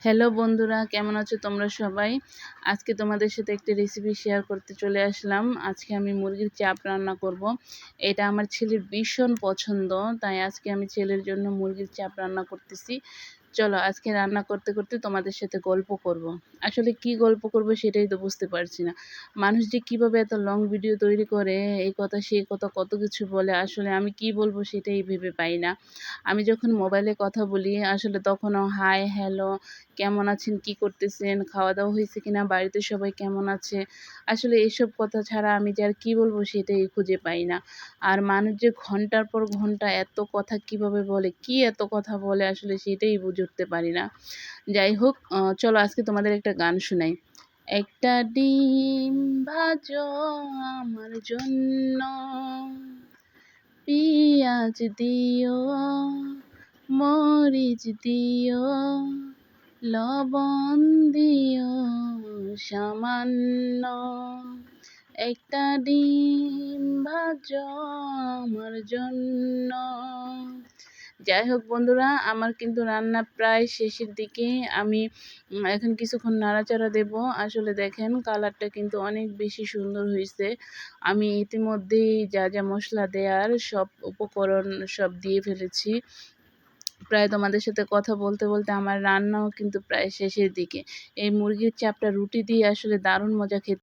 Hello বন্ধুরা, কেমন আছো তোমরা সবাই? আজকে তোমাদের সাথে একটি রেসিপি শেয়ার করতে চলে আসলাম। আজকে আমি মুরগির চাপ রান্না করব। এটা আমার ছেলের ভীষণ পছন্দ, তাই আজকে আমি ছেলের জন্য মুরগির চাপ রান্না করতেছি। চলো আজকে রান্না করতে করতে তোমাদের সাথে গল্প করব। আসলে কি গল্প করব সেটাই তো বুঝতে পারছি না। মানুষ যে কীভাবে এত লং ভিডিও তৈরি করে, এই কথা সেই কথা কত কিছু বলে, আসলে আমি কি বলবো সেটাই ভেবে পাই না। আমি যখন মোবাইলে কথা বলি আসলে তখনও হাই, হ্যালো, কেমন আছেন, কি করতেছেন, খাওয়া দাওয়া হয়েছে কিনা, বাড়িতে সবাই কেমন আছে, আসলে এইসব কথা ছাড়া আমি যে আর কি বলবো সেটাই খুঁজে পাই না। আর মানুষ যে ঘন্টার পর ঘন্টা এত কথা কিভাবে বলে, কি এত কথা বলে, আসলে সেটাই বুঝে উঠতে পারি না। যাই হোক, চলো আজকে তোমাদের একটা গান শোনাই। একটা ডিম ভাজো আমার জন্য, পিঁয়াজ দিও, মরিচ দিও, লবণ দিও সামান্য, একটা ডিম ভাজো আমার জন্য। যাই হোক বন্ধুরা, আমার কিন্তু রান্না প্রায় শেষের দিকে। আমি এখন কিছুক্ষণ নাড়াচাড়া দেব। আসলে দেখেন কালারটা কিন্তু অনেক বেশি সুন্দর হয়েছে। আমি ইতিমধ্যেই যা যা মশলা দেওয়ার সব উপকরণ সব দিয়ে ফেলেছি। প্রায় তোমাদের সাথে কথা বলতে বলতে আমার রান্নাও কিন্তু প্রায় শেষের দিকে। এই মুরগির চাপটা রুটি দিয়ে আসলে দারুণ মজা খেতে।